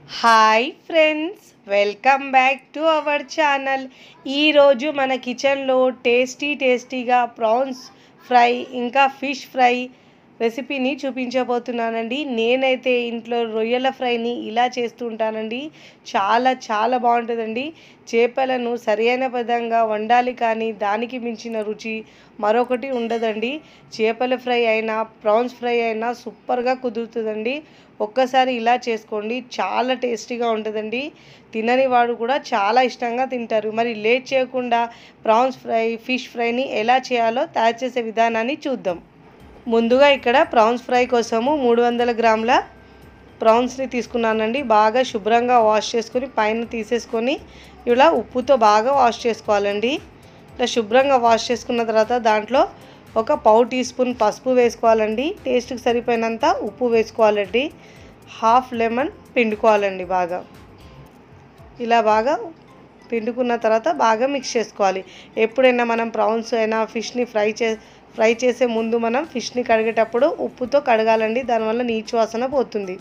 Hi friends, welcome back to our channel. ఈరోజు మన కిచెన్లో టేస్టీగా ప్రాన్స్ ఫ్రై ఇంకా ఫిష్ ఫ్రై రెసిపీని చూపించబోతున్నానండి. నేనైతే ఇంట్లో రొయ్యల ఫ్రైని ఇలా చేస్తూ ఉంటానండి. చాలా బాగుంటుందండి. చేపలను సరైన విధంగా వండాలి, కానీ దానికి మించిన రుచి మరొకటి ఉండదండి. చేపల ఫ్రై అయినా ప్రాన్స్ ఫ్రై అయినా సూపర్గా కుదురుతుందండి. ఒక్కసారి ఇలా చేసుకోండి, చాలా టేస్టీగా ఉంటుందండి. తినని వాడు కూడా చాలా ఇష్టంగా తింటారు. మరి లేట్ చేయకుండా ప్రాన్స్ ఫ్రై ఫిష్ ఫ్రైని ఎలా చేయాలో తయారు చేసే విధానాన్ని చూద్దాం. ముందుగా ఇక్కడ ప్రాన్స్ ఫ్రై కోసము 300 గ్రాముల ప్రాన్స్ని తీసుకున్నానండి. బాగా శుభ్రంగా వాష్ చేసుకొని పైన తీసేసుకొని ఇలా ఉప్పుతో బాగా వాష్ చేసుకోవాలండి. ఇలా శుభ్రంగా వాష్ చేసుకున్న తర్వాత దాంట్లో ఒక పావు టీ స్పూన్ పసుపు వేసుకోవాలండి. టేస్ట్కి సరిపోయినంత ఉప్పు వేసుకోవాలండి. హాఫ్ లెమన్ పిండుకోవాలండి. ఇలా బాగా పిండుకున్న తర్వాత బాగా మిక్స్ చేసుకోవాలి. ఎప్పుడైనా మనం ప్రాన్స్ అయినా ఫిష్ని ఫ్రై చేసే ముందు మనం ఫిష్ని కడిగేటప్పుడు ఉప్పుతో కడగాలండి. దానివల్ల నీచు వాసన పోతుంది.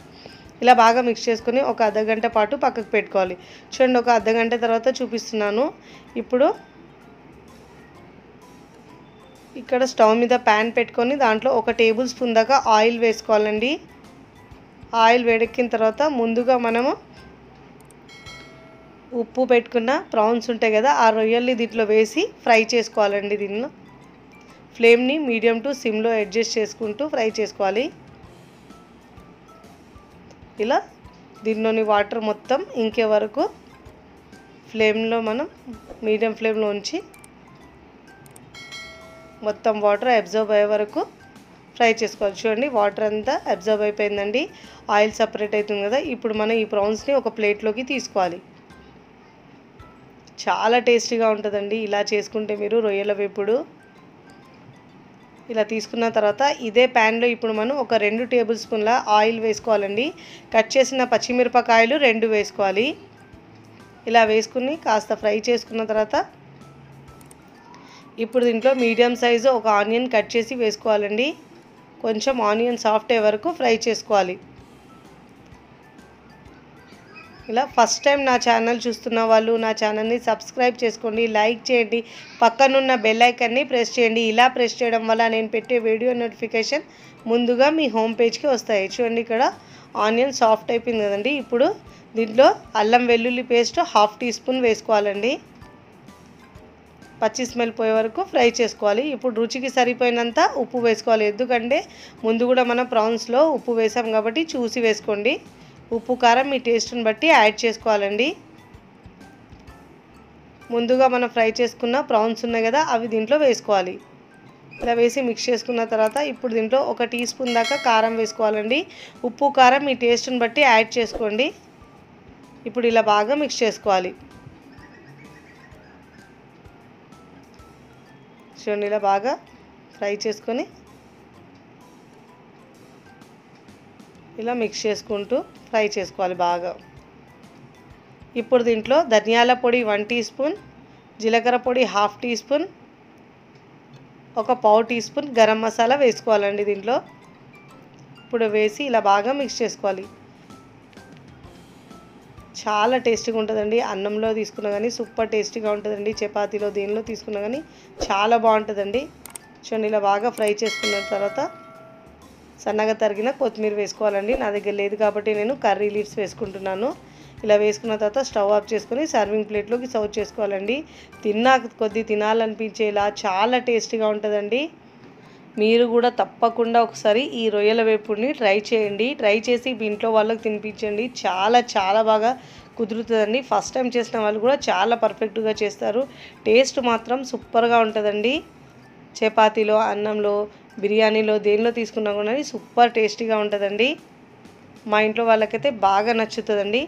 ఇలా బాగా మిక్స్ చేసుకొని ఒక అర్ధగంట పాటు పక్కకు పెట్టుకోవాలి. చూడండి, ఒక అర్ధగంట తర్వాత చూపిస్తున్నాను. ఇప్పుడు ఇక్కడ స్టవ్ మీద ప్యాన్ పెట్టుకొని దాంట్లో 1 టేబుల్ స్పూన్ దాకా ఆయిల్ వేసుకోవాలండి. ఆయిల్ వేడెక్కిన తర్వాత ముందుగా మనము ఉప్పు పెట్టుకున్న ప్రాన్స్ ఉంటాయి కదా, ఆ రొయ్యల్ని దీంట్లో వేసి ఫ్రై చేసుకోవాలండి. దీనిలో ఫ్లేమ్ని మీడియం టు సిమ్లో అడ్జస్ట్ చేసుకుంటూ ఫ్రై చేసుకోవాలి. ఇలా దీనిలోని వాటర్ మొత్తం ఇంకే వరకు ఫ్లేమ్లో మనం మీడియం ఫ్లేమ్లో ఉంచి మొత్తం వాటర్ అబ్జర్వ్ అయ్యే వరకు ఫ్రై చేసుకోవాలి. చూడండి, వాటర్ అంతా అబ్జర్వ్ అయిపోయిందండి. ఆయిల్ సపరేట్ అవుతుంది కదా. ఇప్పుడు మనం ఈ ప్రాన్స్ని ఒక ప్లేట్లోకి తీసుకోవాలి. చాలా టేస్టీగా ఉంటుందండి ఇలా చేసుకుంటే మీరు రొయ్యల వేపుడు. ఇలా తీసుకున్న తర్వాత ఇదే ప్యాన్లో ఇప్పుడు మనం ఒక 2 టేబుల్ స్పూన్ల ఆయిల్ వేసుకోవాలండి. కట్ చేసిన పచ్చిమిరపకాయలు 2 వేసుకోవాలి. ఇలా వేసుకుని కాస్త ఫ్రై చేసుకున్న తర్వాత ఇప్పుడు దీంట్లో మీడియం సైజు ఒక ఆనియన్ కట్ చేసి వేసుకోవాలండి. కొంచెం ఆనియన్ సాఫ్ట్ అయ్యే వరకు ఫ్రై చేసుకోవాలి. ఇలా ఫస్ట్ టైం నా ఛానల్ చూస్తున్న వాళ్ళు నా ఛానల్ని సబ్స్క్రైబ్ చేసుకోండి, లైక్ చేయండి, పక్కనున్న బెల్ ఐకాన్ని ప్రెస్ చేయండి. ఇలా ప్రెస్ చేయడం వల్ల నేను పెట్టే వీడియో నోటిఫికేషన్ ముందుగా మీ హోమ్ పేజ్కి వస్తాయి. చూడండి, ఇక్కడ ఆనియన్ సాఫ్ట్ అయిపోయింది కదండి. ఇప్పుడు దీంట్లో అల్లం వెల్లుల్లి పేస్ట్ 1/2 టీ స్పూన్ వేసుకోవాలండి. పచ్చి స్మెల్ పోయే వరకు ఫ్రై చేసుకోవాలి. ఇప్పుడు రుచికి సరిపోయినంత ఉప్పు వేసుకోవాలి. ఎందుకంటే ముందు కూడా మనం ప్రాన్స్లో ఉప్పు వేసాం కాబట్టి చూసి వేసుకోండి. ఉప్పు కారం మీ టేస్ట్ని బట్టి యాడ్ చేసుకోవాలండి. ముందుగా మనం ఫ్రై చేసుకున్న ప్రాన్స్ ఉన్నాయి కదా, అవి దీంట్లో వేసుకోవాలి. ఇలా వేసి మిక్స్ చేసుకున్న తర్వాత ఇప్పుడు దీంట్లో 1 టీ స్పూన్ దాకా కారం వేసుకోవాలండి. ఉప్పు కారం మీ టేస్ట్ని బట్టి యాడ్ చేసుకోండి. ఇప్పుడు ఇలా బాగా మిక్స్ చేసుకోవాలి. చూడండి, ఇలా బాగా ఫ్రై చేసుకొని ఇలా మిక్స్ చేసుకుంటూ ఫ్రై చేసుకోవాలి బాగా. ఇప్పుడు దీంట్లో ధనియాల పొడి 1 టీ స్పూన్, జీలకర్ర పొడి 1/2 టీ స్పూన్, ఒక పావు టీ స్పూన్ గరం మసాలా వేసుకోవాలండి దీంట్లో. ఇప్పుడు వేసి ఇలా బాగా మిక్స్ చేసుకోవాలి. చాలా టేస్టీగా ఉంటుందండి. అన్నంలో తీసుకున్నా కానీ సూపర్ టేస్టీగా ఉంటుందండి. చపాతీలో దేనిలో తీసుకున్నా కానీ చాలా బాగుంటుందండి. చూడండి, ఇలా బాగా ఫ్రై చేసుకున్న తర్వాత సన్నగా తరిగిన కొత్తిమీర వేసుకోవాలండి. నా దగ్గర లేదు కాబట్టి నేను కర్రీ లీవ్స్ వేసుకుంటున్నాను. ఇలా వేసుకున్న తర్వాత స్టవ్ ఆఫ్ చేసుకొని సర్వింగ్ ప్లేట్లోకి సర్వ్ చేసుకోవాలండి. కొద్ది తినాలనిపించేలా చాలా టేస్టీగా ఉంటుందండి. మీరు కూడా తప్పకుండా ఒకసారి ఈ రొయ్యల వేపుడిని ట్రై చేయండి. ట్రై చేసి మీ ఇంట్లో వాళ్ళకి తినిపించండి. చాలా బాగా కుదురుతుందండి. ఫస్ట్ టైం చేసిన వాళ్ళు కూడా చాలా పర్ఫెక్ట్గా చేస్తారు. టేస్ట్ మాత్రం సూపర్గా ఉంటుందండి. చపాతీలో, అన్నంలో, బిర్యానీలో దేనిలో తీసుకున్నా కూడా సూపర్ టేస్టీగా ఉంటుందండి. మా ఇంట్లో వాళ్ళకైతే బాగా నచ్చుతుందండి.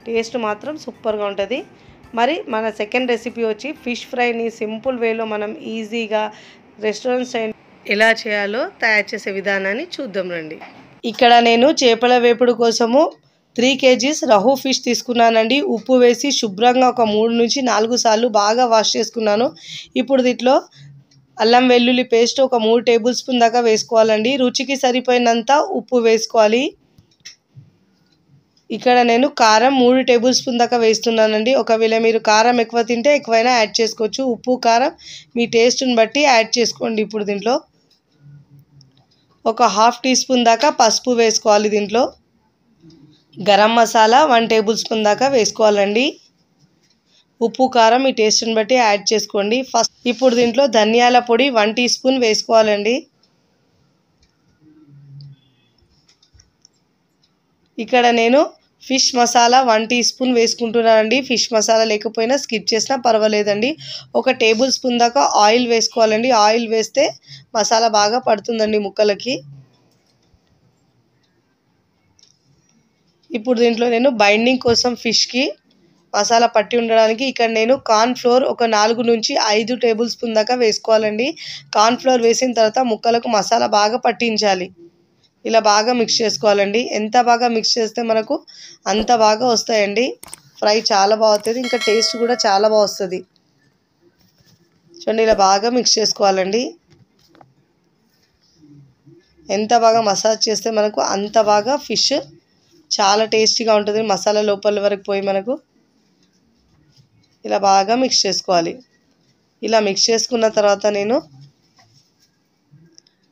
టేస్ట్ మాత్రం సూపర్గా ఉంటుంది. మరి మన సెకండ్ రెసిపీ వచ్చి ఫిష్ ఫ్రైని సింపుల్ వేలో మనం ఈజీగా రెస్టారెంట్ స్టైల్ ఎలా చేయాలో తయారు చేసే విధానాన్ని చూద్దాం రండి. ఇక్కడ నేను చేపల వేపుడు కోసము 3 kgs రహు ఫిష్ తీసుకున్నానండి. ఉప్పు వేసి శుభ్రంగా ఒక 3 నుంచి 4 సార్లు బాగా వాష్ చేసుకున్నాను. ఇప్పుడు దీంట్లో అల్లం వెల్లుల్లి పేస్ట్ ఒక 3 టేబుల్ స్పూన్ దాకా వేసుకోవాలండి. రుచికి సరిపోయినంత ఉప్పు వేసుకోవాలి. ఇక్కడ నేను కారం 3 టేబుల్ స్పూన్ దాకా వేస్తున్నానండి. ఒకవేళ మీరు కారం ఎక్కువ తింటే ఎక్కువైనా యాడ్ చేసుకోవచ్చు. ఉప్పు కారం మీ టేస్ట్ని బట్టి యాడ్ చేసుకోండి. ఇప్పుడు దీంట్లో ఒక 1/2 టీ స్పూన్ దాకా పసుపు వేసుకోవాలి. దీంట్లో గరం మసాలా 1 టేబుల్ స్పూన్ దాకా వేసుకోవాలండి. ఉప్పు కారం మీ టేస్ట్ని బట్టి యాడ్ చేసుకోండి. ఇప్పుడు దీంట్లో ధనియాల పొడి 1 టీ స్పూన్ వేసుకోవాలండి. ఇక్కడ నేను ఫిష్ మసాలా 1 టీ స్పూన్ వేసుకుంటున్నానండి. ఫిష్ మసాలా లేకపోయినా స్కిప్ చేసినా పర్వాలేదండి. 1 టేబుల్ స్పూన్ దాకా ఆయిల్ వేసుకోవాలండి. ఆయిల్ వేస్తే మసాలా బాగా పడుతుందండి ముక్కలకి. ఇప్పుడు దీంట్లో నేను బైండింగ్ కోసం ఫిష్కి మసాలా పట్టి ఉండడానికి ఇక్కడ నేను కార్న్ ఫ్లోర్ ఒక 4 నుంచి 5 టేబుల్ స్పూన్ దాకా వేసుకోవాలండి. కార్న్ ఫ్లోర్ వేసిన తర్వాత ముక్కలకు మసాలా బాగా పట్టించాలి. ఇలా బాగా మిక్స్ చేసుకోవాలండి. ఎంత బాగా మిక్స్ చేస్తే మనకు అంత బాగా వస్తాయండి. ఫ్రై చాలా బాగుంటుంది, ఇంకా టేస్ట్ కూడా చాలా బాగా వస్తుంది. చూడండి ఇలా బాగా మిక్స్ చేసుకోవాలండి. ఎంత బాగా మసాజ్ చేస్తే మనకు అంత బాగా ఫిష్ చాలా టేస్టీగా ఉంటుంది. మసాలా లోపల వరకు పోయి మనకు ఇలా బాగా మిక్స్ చేసుకోవాలి. ఇలా మిక్స్ చేసుకున్న తర్వాత నేను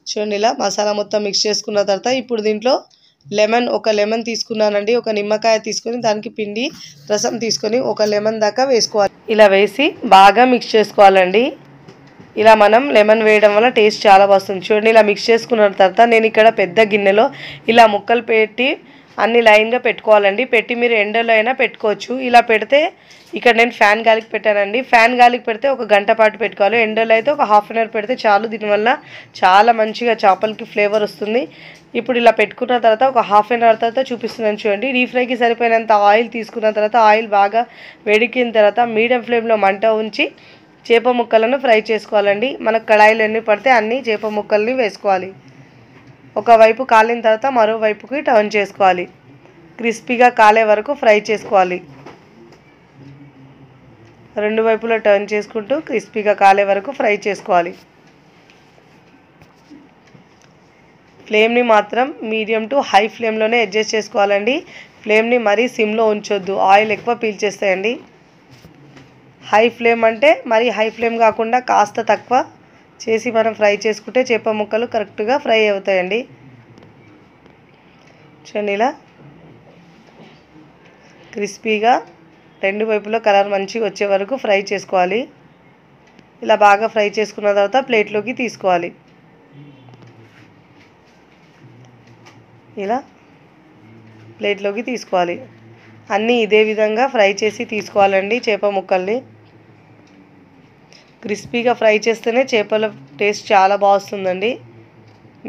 చూడండి ఇలా మసాలా మొత్తం మిక్స్ చేసుకున్న తర్వాత ఇప్పుడు దీంట్లో ఒక లెమన్ తీసుకున్నానండి. ఒక నిమ్మకాయ తీసుకొని దానికి పిండి రసం తీసుకొని ఒక లెమన్ దాకా వేసుకోవాలి. ఇలా వేసి బాగా మిక్స్ చేసుకోవాలండి. ఇలా మనం లెమన్ వేయడం వల్ల టేస్ట్ చాలా వస్తుంది. చూడండి ఇలా మిక్స్ చేసుకున్న తర్వాత నేను ఇక్కడ పెద్ద గిన్నెలో ఇలా ముక్కలు పెట్టి అన్ని లైన్గా పెట్టుకోవాలండి. పెట్టి మీరు ఎండలో అయినా పెట్టుకోవచ్చు. ఇలా పెడితే ఇక్కడ నేను ఫ్యాన్ గాలికి పెట్టానండి. ఫ్యాన్ గాలికి పెడితే 1 గంట పాటు పెట్టుకోవాలి. ఎండలో అయితే ఒక 1/2 అవర్ పెడితే చాలు. దీనివల్ల చాలా మంచిగా చేపలకి ఫ్లేవర్ వస్తుంది. ఇప్పుడు ఇలా పెట్టుకున్న తర్వాత ఒక 1/2 అవర్ తర్వాత చూపిస్తున్నాను చూడండి. డీప్ ఫ్రైకి సరిపోయినంత ఆయిల్ తీసుకున్న తర్వాత ఆయిల్ బాగా వేడెక్కిన తర్వాత మీడియం ఫ్లేమ్లో మంట ఉంచి చేప ముక్కలను ఫ్రై చేసుకోవాలండి. మనకు కడాయిలు ఎన్ని పడితే అన్ని చేప ముక్కల్ని వేసుకోవాలి. ఒకవైపు కాలిన తర్వాత మరోవైపుకి టర్న్ చేసుకోవాలి. క్రిస్పీగా కాలే వరకు ఫ్రై చేసుకోవాలి. 2 వైపులా టర్న్ చేసుకుంటూ క్రిస్పీగా కాలే వరకు ఫ్రై చేసుకోవాలి. ఫ్లేమ్ని మాత్రం మీడియం టు హై ఫ్లేమ్లోనే అడ్జస్ట్ చేసుకోవాలండి. ఫ్లేమ్ని మరీ సిమ్లో ఉంచొద్దు, ఆయిల్ ఎక్కువ పీల్చేస్తాయండి. హై ఫ్లేమ్ అంటే మరీ హై ఫ్లేమ్ కాకుండా కాస్త తక్కువ చేసి మనం ఫ్రై చేసుకుంటే చేప ముక్కలు కరెక్ట్గా ఫ్రై అవుతాయండి. చూడండి ఇలా క్రిస్పీగా 2 వైపులో కలర్ మంచిగా వచ్చే వరకు ఫ్రై చేసుకోవాలి. ఇలా బాగా ఫ్రై చేసుకున్న తర్వాత ప్లేట్లోకి తీసుకోవాలి. ఇలా ప్లేట్లోకి తీసుకోవాలి. అన్నీ ఇదే విధంగా ఫ్రై చేసి తీసుకోవాలండి. చేప ముక్కల్ని క్రిస్పీగా ఫ్రై చేస్తేనే చేపల టేస్ట్ చాలా బాగుంటుందండి.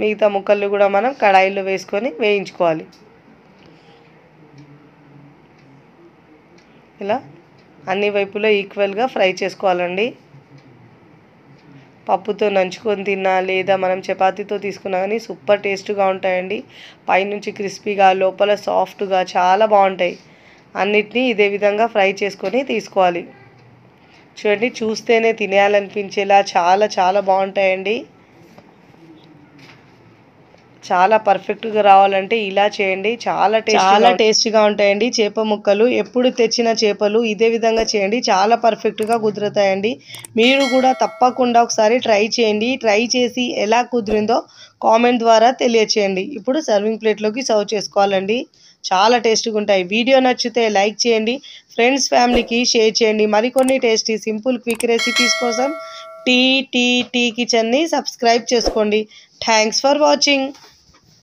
మిగతా ముక్కలు కూడా మనం కడాయిలో వేసుకొని వేయించుకోవాలి. ఇలా అన్ని వైపులో ఈక్వల్గా ఫ్రై చేసుకోవాలండి. పప్పుతో నంచుకొని తిన్నా లేదా మనం చపాతీతో తీసుకున్నా కానీ సూపర్ టేస్ట్గా ఉంటాయండి. పైనుంచి క్రిస్పీగా లోపల సాఫ్ట్గా చాలా బాగుంటాయి. అన్నిటినీ ఇదే విధంగా ఫ్రై చేసుకొని తీసుకోవాలి. చూడండి చూస్తేనే తినేయాలనిపించేలా చాలా చాలా బాగుంటాయండి. చాలా పర్ఫెక్ట్గా రావాలంటే ఇలా చేయండి. చాలా టేస్టీగా ఉంటాయండి చేప ముక్కలు. ఎప్పుడు తెచ్చిన చేపలు ఇదే విధంగా చేయండి, చాలా పర్ఫెక్ట్గా కుదురుతాయండి. మీరు కూడా తప్పకుండా ఒకసారి ట్రై చేయండి. ట్రై చేసి ఎలా కుదిరిందో కామెంట్ ద్వారా తెలియచేయండి. ఇప్పుడు సర్వింగ్ ప్లేట్లోకి సర్వ్ చేసుకోవాలండి. చాలా టేస్టీగా ఉంటాయి. వీడియో నచ్చితే లైక్ చేయండి, ఫ్రెండ్స్ ఫ్యామిలీకి షేర్ చేయండి. మరికొన్ని టేస్టీ సింపుల్ క్విక్ రెసిపీస్ కోసం టీ కిచెన్ని సబ్స్క్రైబ్ చేసుకోండి. Thanks for watching.